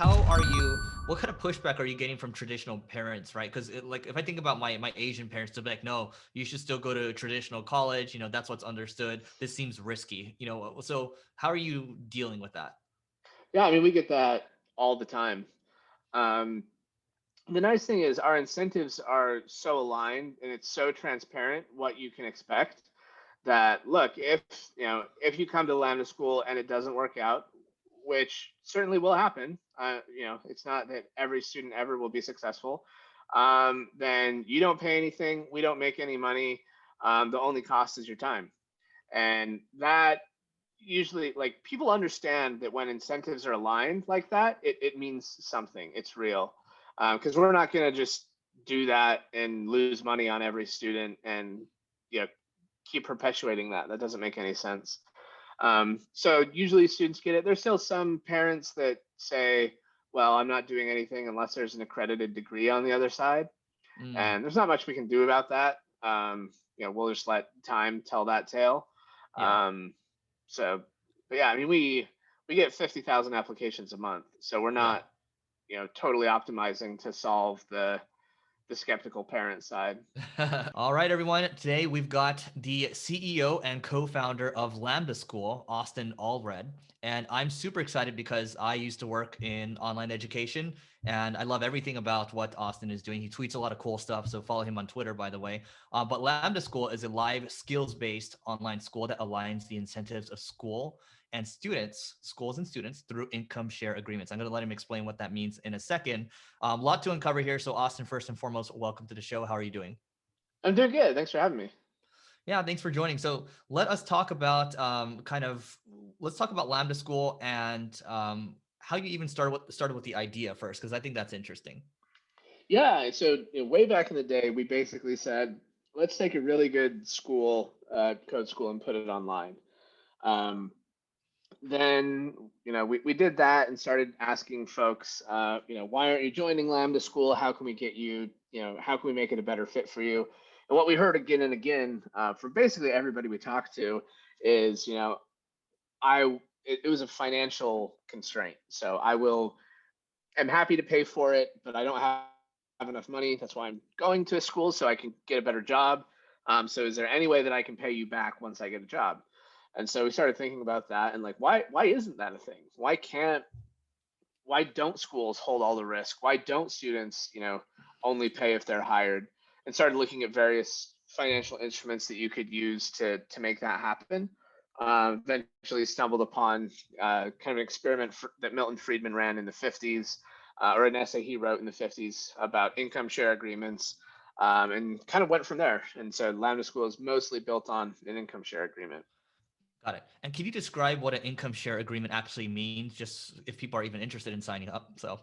what kind of pushback are you getting from traditional parents, right? Because like if I think about my Asian parents, they'll be like, no, you should still go to a traditional college. That's what's understood. This seems risky. So how are you dealing with that? Yeah, I mean, we get that all the time. Um, the nice thing is our incentives are so aligned and it's so transparent what you can expect that look, if you come to Lambda School and it doesn't work out, which certainly will happen, it's not that every student ever will be successful. Then you don't pay anything, we don't make any money. The only cost is your time, and that usually, like, people understand that when incentives are aligned like that, it means something. It's real, because we're not going to just do that and lose money on every student and you know keep perpetuating that. That doesn't make any sense. So usually students get it. There's still some parents that say, well, I'm not doing anything unless there's an accredited degree on the other side, Mm, and there's not much we can do about that. We'll just let time tell that tale. yeah. um, so, but yeah, I mean, we get 50,000 applications a month, so we're Yeah. not totally optimizing to solve the skeptical parent side. All right, everyone. Today we've got the CEO and co-founder of Lambda School, Austen Allred. And I'm super excited because I used to work in online education and I love everything about what Austin is doing. He tweets a lot of cool stuff. So follow him on Twitter, by the way. But Lambda School is a live skills-based online school that aligns the incentives of schools and students through income share agreements. I'm going to let him explain what that means in a second. A lot to uncover here. So, Austin, first and foremost, welcome to the show. How are you doing? I'm doing good. Thanks for having me. Yeah, thanks for joining. So, let us talk about let's talk about Lambda School and how you even started with the idea first, because I think that's interesting. Yeah, so way back in the day, we basically said, let's take a really good school, code school, and put it online. Um, then we did that and started asking folks, why aren't you joining Lambda School? How can we get you, how can we make it a better fit for you? And what we heard again and again, from basically everybody we talked to is, it was a financial constraint. So I'm happy to pay for it, but I don't have enough money. That's why I'm going to a school, so I can get a better job. So is there any way that I can pay you back once I get a job? And so we started thinking about that, and like, why isn't that a thing? Why don't schools hold all the risk? Why don't students, only pay if they're hired? And started looking at various financial instruments that you could use to make that happen. Eventually stumbled upon kind of an experiment that Milton Friedman ran in the 50s, or an essay he wrote in the 50s about income share agreements, and kind of went from there. And so Lambda School is mostly built on an income share agreement. Got it. And can you describe what an income share agreement actually means, just if people are even interested in signing up? So,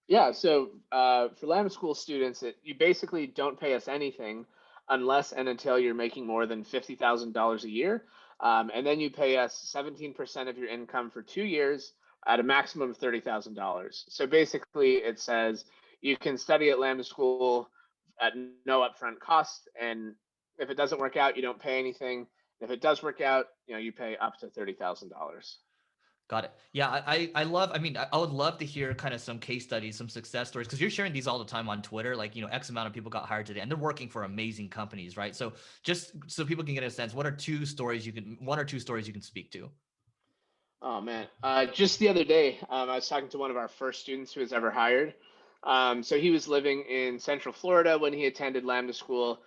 Yeah, so for Lambda School students, you basically don't pay us anything unless and until you're making more than $50,000 a year. And then you pay us 17% of your income for 2 years at a maximum of $30,000. So basically, it says you can study at Lambda School at no upfront cost. And if it doesn't work out, you don't pay anything. If it does work out, you pay up to $30,000. got it. Yeah, I love. I mean, I would love to hear kind of some case studies, some success stories, because you're sharing these all the time on Twitter. Like, X amount of people got hired today, and they're working for amazing companies, right? So, just so people can get a sense, one or two stories you can speak to? Oh man, just the other day, I was talking to one of our first students who was ever hired. So he was living in Central Florida when he attended Lambda School.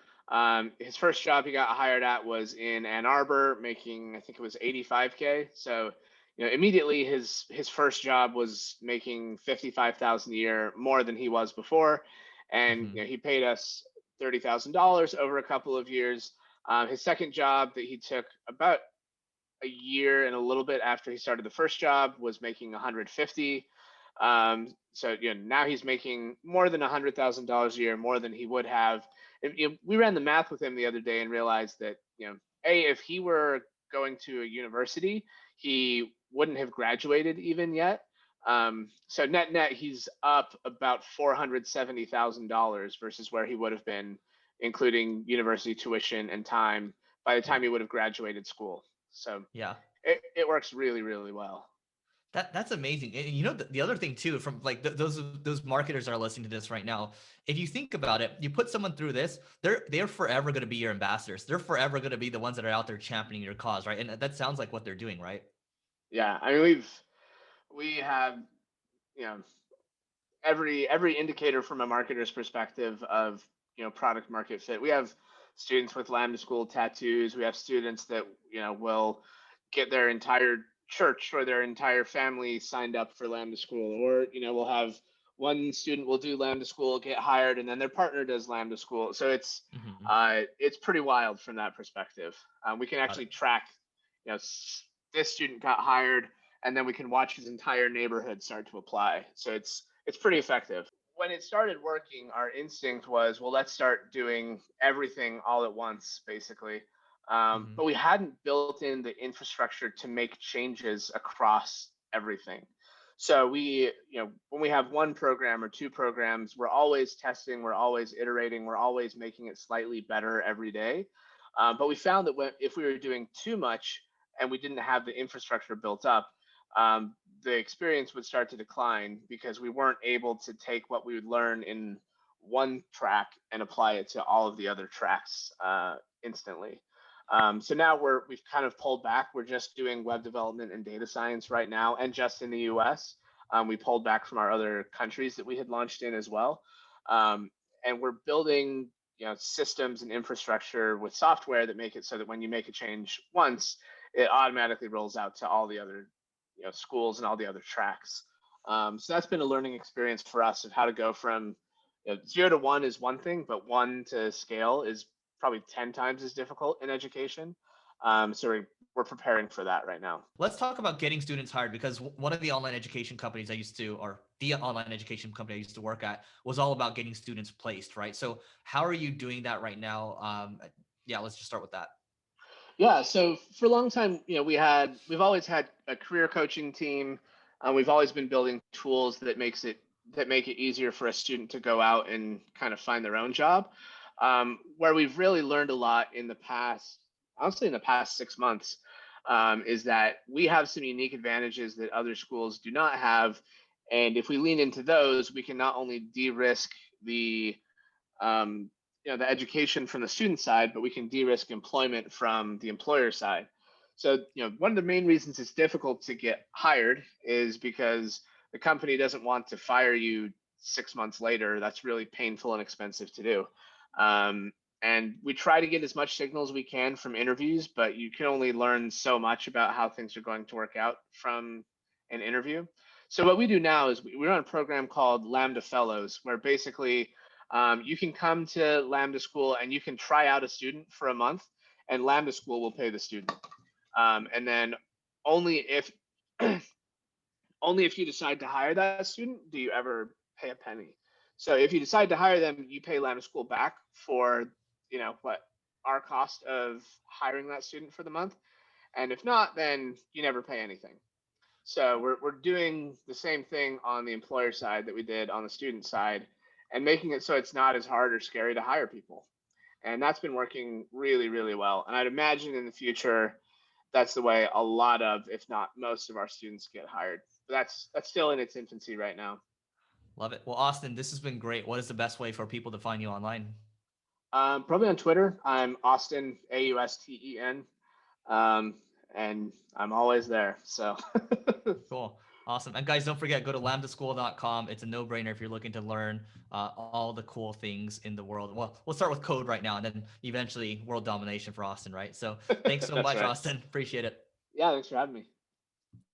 His first job he got hired at was in Ann Arbor, making, I think it was 85K. So, immediately his first job was making 55,000 a year, more than he was before, and Hmm. he paid us $30,000 over a couple of years. His second job that he took about a year and a little bit after he started the first job was making 150. So now he's making more than $100,000 a year, more than he would have. We ran the math with him the other day and realized that if he were going to a university, he wouldn't have graduated even yet. So net he's up about $470,000 versus where he would have been, including university tuition and time, by the Yeah. time he would have graduated school. So Yeah. it works really, really well. That's amazing. And the other thing too, from like those marketers that are listening to this right now, if you think about it, you put someone through this, they're forever going to be your ambassadors. They're forever going to be the ones that are out there championing your cause, right? And that sounds like what they're doing, right? Yeah, I mean we have, you know, every indicator from a marketer's perspective of, product market fit. We have students with Lambda School tattoos. We have students that, will get their entire church or their entire family signed up for Lambda School, or, we'll have one student will do Lambda School, get hired, and then their partner does Lambda School. So Hmm. it's pretty wild from that perspective. We can Got it. actually track, you know this student got hired, and then we can watch his entire neighborhood start to apply. So it's pretty effective. When it started working, our instinct was, well, let's start doing everything all at once, basically. Hmm. But we hadn't built in the infrastructure to make changes across everything. So when we have one program or two programs, we're always testing, we're always iterating, we're always making it slightly better every day. But we found that if we were doing too much and we didn't have the infrastructure built up, the experience would start to decline because we weren't able to take what we would learn in one track and apply it to all of the other tracks instantly. So now we've kind of pulled back. We're just doing web development and data science right now, and just in the U.S. We pulled back from our other countries that we had launched in as well, and we're building, systems and infrastructure with software that make it so that when you make a change once, it automatically rolls out to all the other, schools and all the other tracks. So that's been a learning experience for us of how to go from, 0 to 1 is one thing, but 1 to scale is probably 10 times as difficult in education. So we're preparing for that right now. Let's talk about getting students hired, because one of the online education companies I used to, or the online education company I used to work at, was all about getting students placed, right? So how are you doing that right now? Yeah, let's just start with that. Yeah, so for a long time, we've always had a career coaching team. We've always been building tools that make it easier for a student to go out and kind of find their own job. Where we've really learned a lot in the past, honestly, in the past 6 months, is that we have some unique advantages that other schools do not have, and if we lean into those, we can not only de-risk the um, the education from the student side, but we can de-risk employment from the employer side. So, one of the main reasons it's difficult to get hired is because the company doesn't want to fire you 6 months later. That's really painful and expensive to do. Um, and we try to get as much signal as we can from interviews, but you can only learn so much about how things are going to work out from an interview. So what we do now is we run a program called Lambda Fellows, where basically you can come to Lambda School and you can try out a student for a month, and Lambda School will pay the student. And then only if only if you decide to hire that student do you ever pay a penny. So if you decide to hire them, you pay Lambda School back for, what our cost of hiring that student for the month. And if not, then you never pay anything. So we're doing the same thing on the employer side that we did on the student side, and making it so it's not as hard or scary to hire people. And that's been working really, really well. And I'd imagine in the future that's the way a lot of, if not most of our students get hired. But that's still in its infancy right now. Love it. Well, Austin, this has been great. What is the best way for people to find you online? Probably on Twitter. I'm Austen Austen, um, and I'm always there. So Cool. Awesome. And guys, don't forget, go to lambdaschool.com. It's a no-brainer if you're looking to learn all the cool things in the world. Well, we'll start with code right now, and then eventually world domination for Austin, right? So thanks so that's much, right. Austin. Appreciate it. Yeah, thanks for having me.